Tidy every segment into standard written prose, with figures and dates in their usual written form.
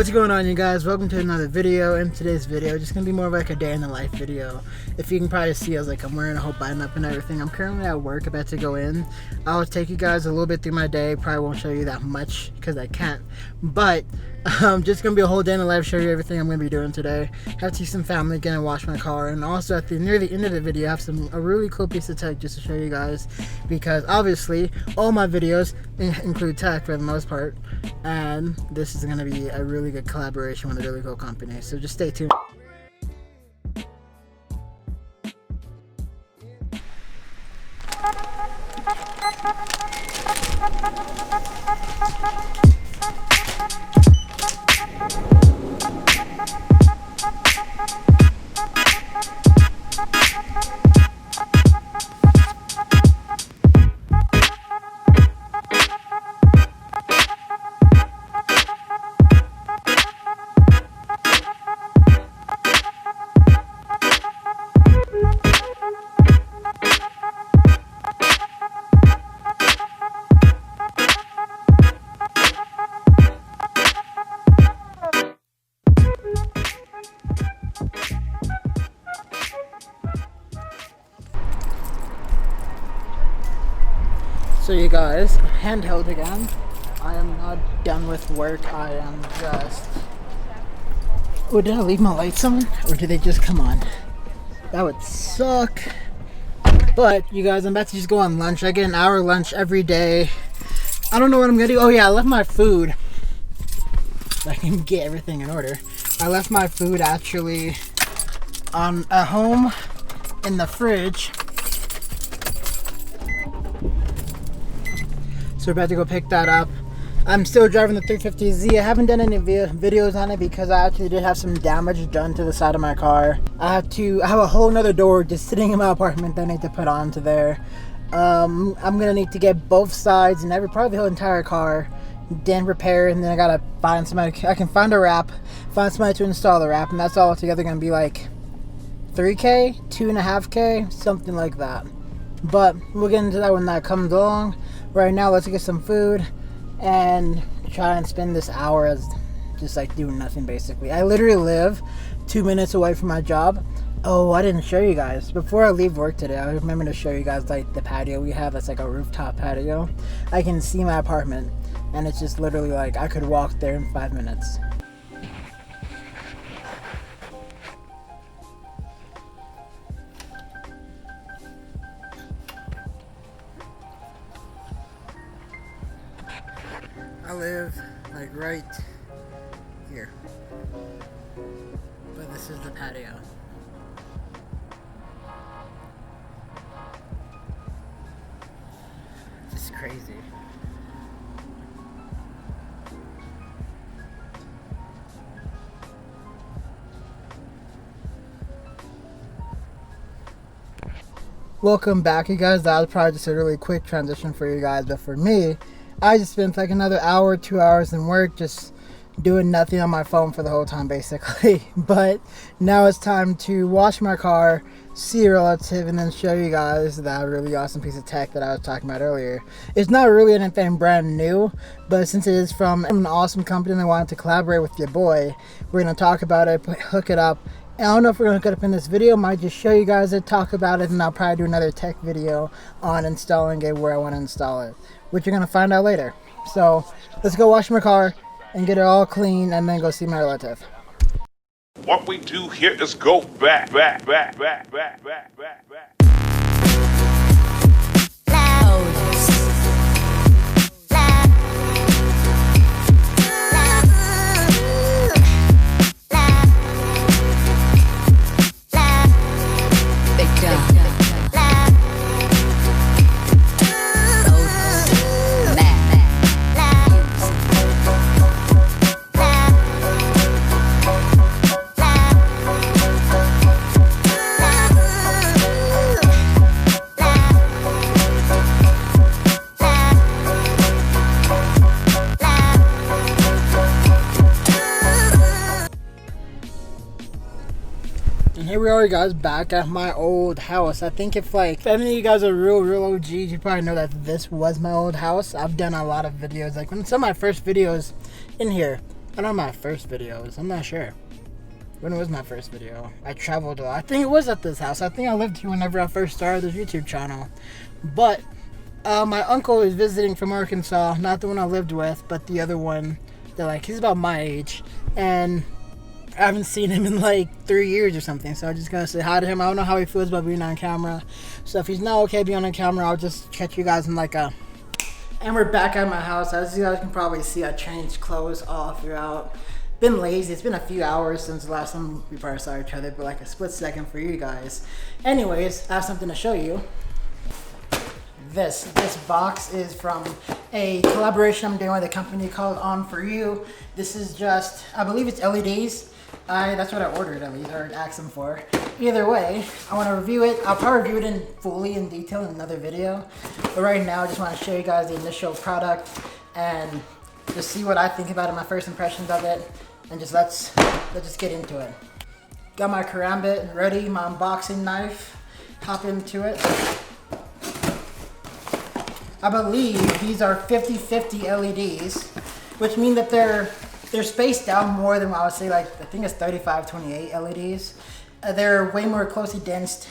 What's going on, you guys? Welcome to another video. In today's video, just gonna be more of like a day in the life video. If you can probably see, I'm wearing a whole button up and everything. I'm currently at work, about to go in. I'll take you guys a little bit through my day. Probably won't show you that much because I can't, but just gonna be a whole day in the life, show you everything I'm gonna be doing today. Have to see some family again and wash my car, and also near the end of the video I have a really cool piece of tech just to show you guys, because obviously all my videos include tech for the most part, and this is gonna be a really good collaboration with a really cool company, so just stay tuned. So you guys, handheld again. I am not done with work. I am just... Oh, did I leave my lights on? Or did they just come on? That would suck. But you guys, I'm about to just go on lunch. I get an hour lunch every day. I don't know what I'm gonna do. Oh yeah, I left my food. I can get everything in order. I left my food actually at home in the fridge. So we're about to go pick that up. I'm still driving the 350Z. I haven't done any videos on it because I actually did have some damage done to the side of my car. I have a whole nother door just sitting in my apartment that I need to put onto there. I'm gonna need to get both sides and probably the whole entire car then repair, and then I gotta find somebody. I can find a wrap, find somebody to install the wrap, and that's all together gonna be like 3K, 2.5K, something like that. But we'll get into that when that comes along. Right now, let's get some food and try and spend this hour as just like doing nothing basically. I literally live 2 minutes away from my job. Oh, I didn't show you guys. Before I leave work today, I remember to show you guys like the patio we have. That's like a rooftop patio. I can see my apartment, and it's just literally like I could walk there in 5 minutes. I live like right here, but this is the patio. It's crazy. Welcome back, you guys. That was probably just a really quick transition for you guys, but for me, I just spent like another hour, 2 hours in work just doing nothing on my phone for the whole time basically. But now it's time to wash my car, see a relative, and then show you guys that really awesome piece of tech that I was talking about earlier. It's not really anything brand new, but since it is from an awesome company and they wanted to collaborate with your boy, we're going to talk about it, hook it up. I don't know if we're going to hook it up in this video. Might just show you guys it, talk about it, and I'll probably do another tech video on installing it where I want to install it, which you're going to find out later. So let's go wash my car and get it all clean and then go see my relative. What we do here is go back. Here we are, guys, back at my old house. I think if any of you guys are real OGs, you probably know that this was my old house. I've done a lot of videos, like when some of my first videos in here, I don't know my first videos. I'm not sure. When was my first video? I traveled a lot. I think it was at this house. I think I lived here whenever I first started this YouTube channel. But my uncle is visiting from Arkansas. Not the one I lived with, but the other one. He's about my age. And I haven't seen him in like 3 years or something. So I'm just going to say hi to him. I don't know how he feels about being on camera. So if he's not okay being on camera, I'll just catch you guys in like a... And we're back at my house. As you guys can probably see, I changed clothes all throughout. Been lazy. It's been a few hours since the last time we probably saw each other, but like a split second for you guys. Anyways, I have something to show you. This box is from a collaboration I'm doing with a company called On For You. This is just, I believe it's LEDs. That's what I ordered at least, or asked them for. Either way, I want to review it. I'll probably review it fully in detail in another video. But right now, I just want to show you guys the initial product and just see what I think about it, my first impressions of it. And just let's just get into it. Got my karambit ready, my unboxing knife. Hop into it. I believe these are 50/50 LEDs, which mean that they're spaced out more than what I would say, like I think it's 35/28 LEDs. They're way more closely densed.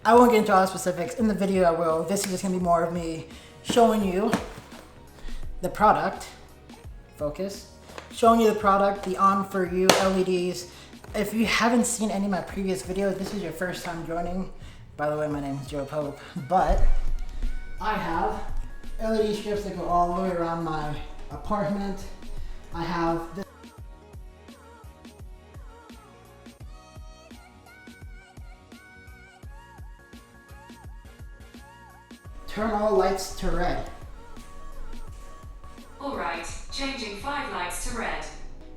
I won't get into all the specifics. In the video I will. This is just gonna be more of me showing you the product. Focus. Showing you the product, the On For You LEDs. If you haven't seen any of my previous videos, this is your first time joining. By the way, my name is Joe Pope, but I have LED strips that go all the way around my apartment. I have this. Turn all lights to red. Alright, changing 5 lights to red.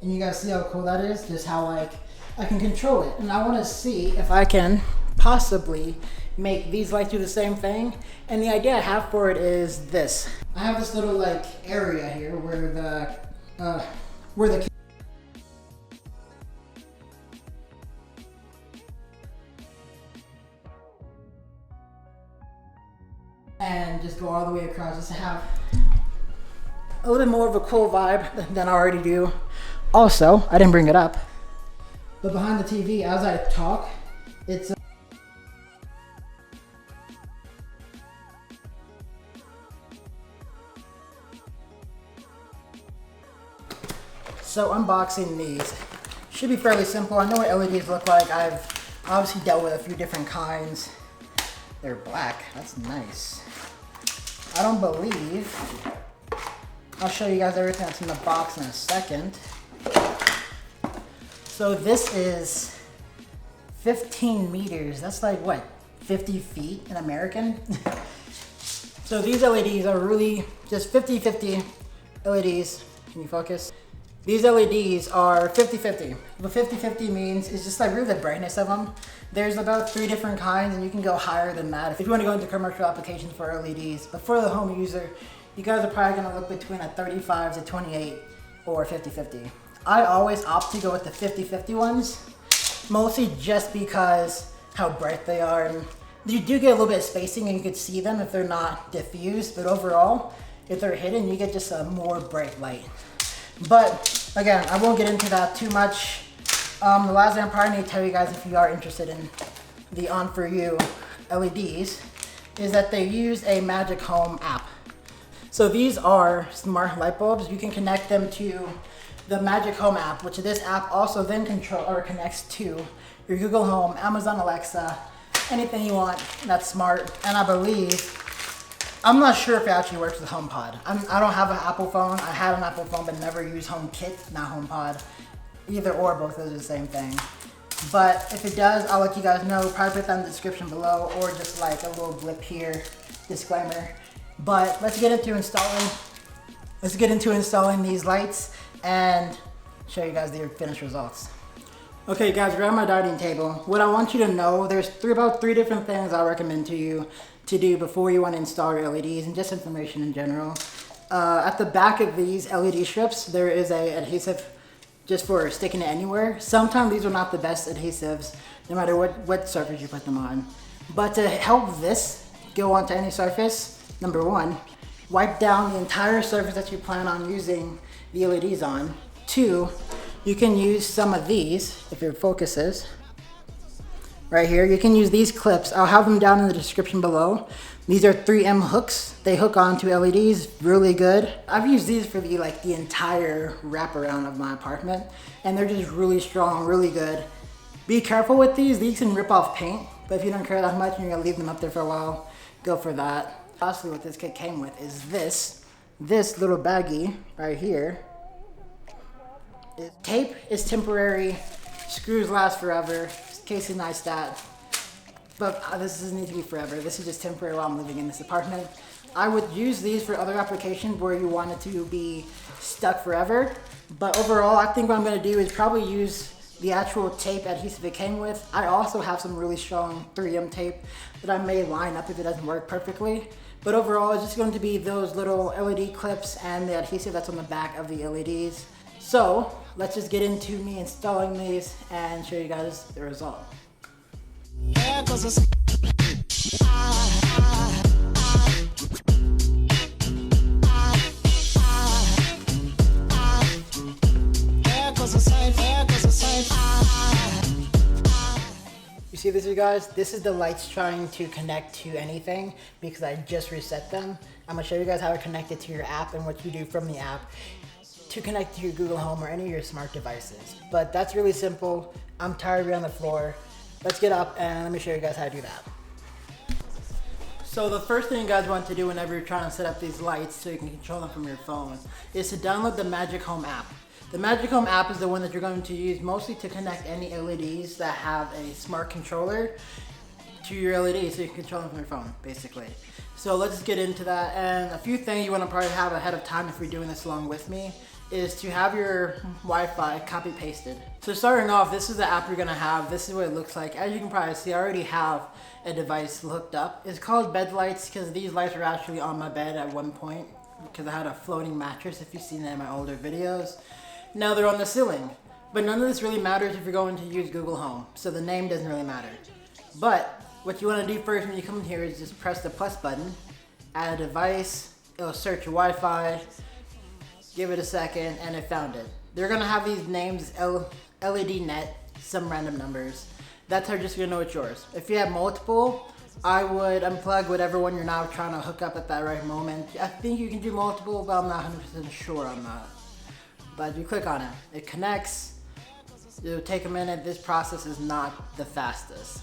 And you guys see how cool that is? Just how like I can control it. And I want to see if I can possibly make these lights do the same thing. And the idea I have for it is this. I have this little like area here where the and just go all the way across just to have a little bit more of a cool vibe than I already do. Also, I didn't bring it up, but behind the TV, as I talk, it's so unboxing these should be fairly simple. I know what LEDs look like. I've obviously dealt with a few different kinds. They're black. That's nice. I don't believe. I'll show you guys everything that's in the box in a second. So this is 15 meters. That's like what, 50 feet in American? So these LEDs are really just 50/50 LEDs. Can you focus? These LEDs are 50/50. What 50/50 means is just like really the brightness of them. There's about 3 different kinds and you can go higher than that if you want to go into commercial applications for LEDs. But for the home user, you guys are probably going to look between a 35/28 or 50/50. I always opt to go with the 50/50 ones, mostly just because how bright they are. And you do get a little bit of spacing and you can see them if they're not diffused, but overall, if they're hidden, you get just a more bright light. But again, I won't get into that too much. The last thing I probably need to tell you guys, if you are interested in the On For You LEDs, is that they use a Magic Home app. So these are smart light bulbs. You can connect them to the Magic Home app, which this app also then connects to your Google Home, Amazon Alexa, anything you want that's smart. And I believe, I'm not sure if it actually works with HomePod. I don't have an Apple phone. I had an Apple phone, but never used HomeKit, not HomePod. Either or, both of those are the same thing. But if it does, I'll let you guys know. Probably put that in the description below, or just like a little blip here, disclaimer. But let's get into installing these lights and show you guys the finished results. Okay guys, we're at my dining table. What I want you to know, there's about three different things I recommend to you to do before you want to install your LEDs, and just information in general. At the back of these LED strips, there is a adhesive just for sticking it anywhere. Sometimes these are not the best adhesives, no matter what surface you put them on. But to help this go onto any surface, number one, wipe down the entire surface that you plan on using the LEDs on. Two, you can use some of these, if your focus is, right here. You can use these clips. I'll have them down in the description below. These are 3M hooks. They hook onto LEDs, really good. I've used these for the entire wraparound of my apartment, and they're just really strong, really good. Be careful with these can rip off paint, but if you don't care that much and you're gonna leave them up there for a while, go for that. Lastly, what this kit came with is this little baggie right here. Tape is temporary, screws last forever, Casey Neistat. But this doesn't need to be forever. This is just temporary while I'm living in this apartment. I would use these for other applications where you want it to be stuck forever. But overall, I think what I'm gonna do is probably use the actual tape adhesive it came with. I also have some really strong 3M tape that I may line up if it doesn't work perfectly. But overall, it's just going to be those little LED clips and the adhesive that's on the back of the LEDs. So let's just get into me installing these and show you guys the result. You see this, you guys? This is the lights trying to connect to anything because I just reset them. I'm gonna show you guys how to connect it to your app and what you do from the app to connect to your Google Home or any of your smart devices. But that's really simple. I'm tired of being on the floor. Let's get up and let me show you guys how to do that. So the first thing you guys want to do whenever you're trying to set up these lights so you can control them from your phone is to download the Magic Home app. The Magic Home app is the one that you're going to use mostly to connect any LEDs that have a smart controller to your LEDs so you can control them from your phone, basically. So let's just get into that. And a few things you want to probably have ahead of time if you're doing this along with me is to have your Wi-Fi copy pasted. So starting off, this is the app you're gonna have. This is what it looks like. As you can probably see, I already have a device hooked up. It's called bed lights because these lights were actually on my bed at one point because I had a floating mattress, if you've seen that in my older videos. Now they're on the ceiling. But none of this really matters if you're going to use Google Home, so the name doesn't really matter. But what you want to do first when you come in here is just press the plus button, add a device, it'll search your Wi-Fi, give it a second, and it found it. They're gonna have these names, LED net, some random numbers. That's how you're just gonna know it's yours. If you have multiple, I would unplug whatever one you're now trying to hook up at that right moment. I think you can do multiple, but I'm not 100% sure on that. But you click on it, it connects. It'll take a minute. This process is not the fastest.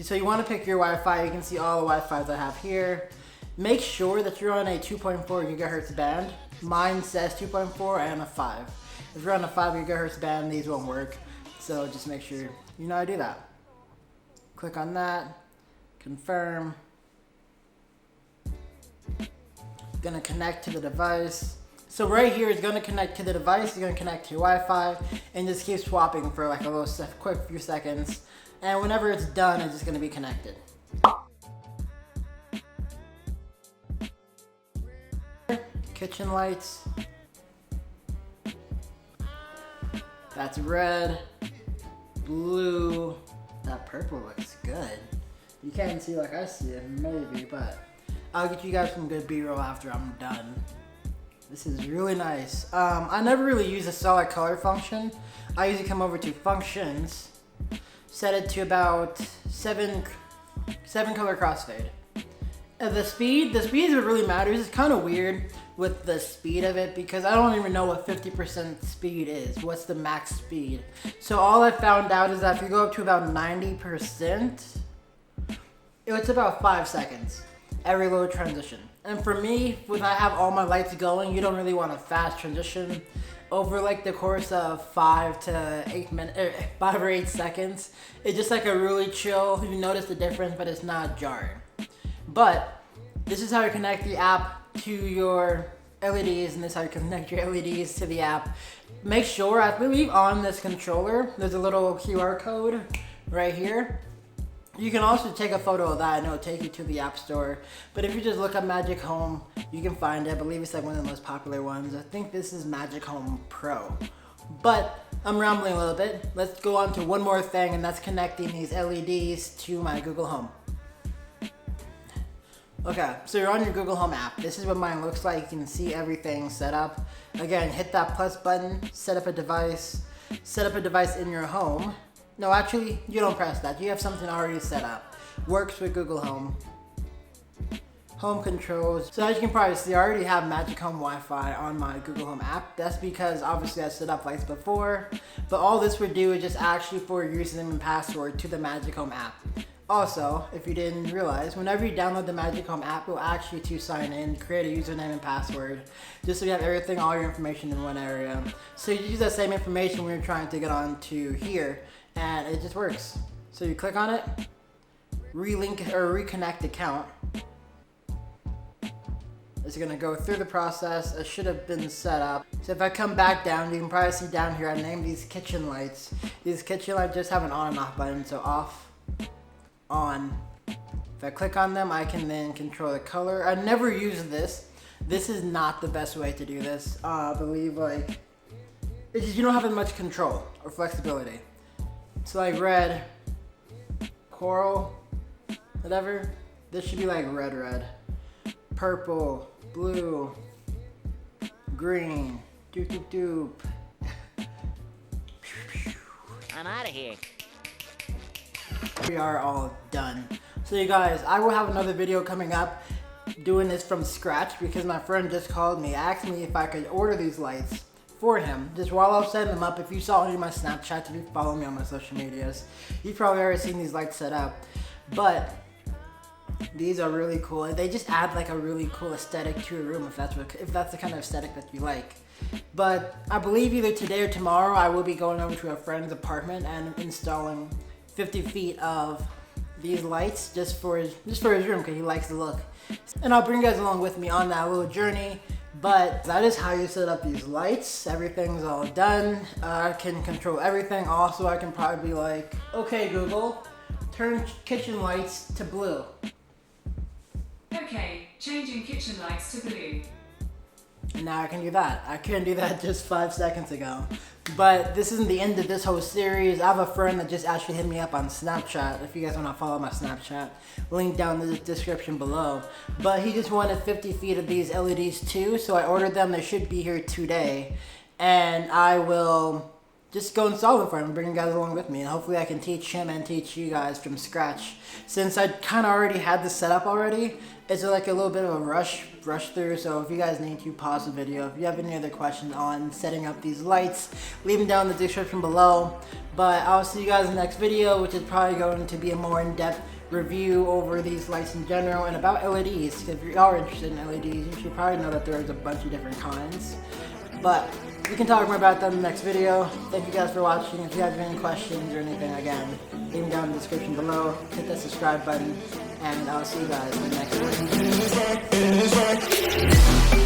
So you want to pick your Wi-Fi. You can see all the Wi-Fis I have here. Make sure that you're on a 2.4 gigahertz band. Mine says 2.4 and a 5. If you're on a 5 gigahertz band, these won't work. So just make sure you know how to do that. Click on that, confirm. Gonna connect to the device. So right here is gonna connect to the device, you're gonna connect to your Wi-Fi, and just keep swapping for like a little quick few seconds. And whenever it's done, it's just gonna be connected. Kitchen lights. That's red, blue. That purple looks good. You can't see like I see it, maybe, but I'll get you guys some good B-roll after I'm done. This is really nice. I never really use a solid color function. I usually come over to functions, set it to about 7 color crossfade. The speed is what really matters. It's kind of weird with the speed of it because I don't even know what 50% speed is. What's the max speed? So all I found out is that if you go up to about 90%, it's about 5 seconds every little transition. And for me, when I have all my lights going, you don't really want a fast transition. Over like the course of 5 to 8 minutes, 5 or 8 seconds, it's just like a really chill. You notice the difference, but it's not jarring. But this is how you connect the app to your LEDs, and this is how you connect your LEDs to the app. Make sure, I believe on this controller, there's a little QR code right here. You can also take a photo of that and it'll take you to the app store. But if you just look up Magic Home, you can find it. I believe it's like one of the most popular ones. I think this is Magic Home Pro. But I'm rambling a little bit. Let's go on to one more thing, and that's connecting these LEDs to my Google Home. Okay, so you're on your Google Home app. This is what mine looks like. You can see everything set up. Again, hit that plus button, set up a device in your home. No, actually, you don't press that. You have something already set up. Works with Google Home. Home controls. So as you can probably see, I already have Magic Home Wi-Fi on my Google Home app. That's because obviously I set up lights before, but all this would do is just ask you for your username and password to the Magic Home app. Also, if you didn't realize, whenever you download the Magic Home app, it will ask you to sign in, create a username and password, just so you have everything, all your information in one area. So you use that same information when you're trying to get on to here, and it just works. So you click on it, relink or reconnect account. It's gonna go through the process. It should have been set up. So if I come back down, you can probably see down here, I named these kitchen lights. These kitchen lights just have an on and off button, so off, on. If I click on them, I can then control the color. I never use this. This is not the best way to do this. I believe like, it's just, you don't have as much control or flexibility. So like red, coral, whatever. This should be like red. Purple, blue, green, doop. I'm out of here. We are all done. So you guys, I will have another video coming up doing this from scratch because my friend just called me, asked me if I could order these lights for him. Just while I was setting them up, if you saw any of my Snapchats, if you follow me on my social medias, you've probably already seen these lights set up. But these are really cool. They just add like a really cool aesthetic to your room if that's the kind of aesthetic that you like. But I believe either today or tomorrow I will be going over to a friend's apartment and installing 50 feet of these lights just for his room because he likes the look. And I'll bring you guys along with me on that little journey. But that is how you set up these lights. Everything's all done. I can control everything. Also, I can probably be like, okay Google, turn kitchen lights to blue. Okay, changing kitchen lights to blue. And now I can do that. I couldn't do that just 5 seconds ago. But this isn't the end of this whole series. I have a friend that just actually hit me up on Snapchat. If you guys want to follow my Snapchat, link down in the description below. But he just wanted 50 feet of these LEDs too, so I ordered them. They should be here today. And I will just go install them for him and bring you guys along with me. And hopefully I can teach him and teach you guys from scratch. Since I kind of already had this set up already, it's like a little bit of a rush through. So if you guys need to pause the video, if you have any other questions on setting up these lights, leave them down in the description below. But I'll see you guys in the next video, which is probably going to be a more in-depth review over these lights in general and about LEDs. If you are interested in LEDs, you should probably know that there's a bunch of different kinds. But we can talk more about that in the next video. Thank you guys for watching. If you have any questions or anything, again, leave them down in the description below. Hit that subscribe button, and I'll see you guys in the next video.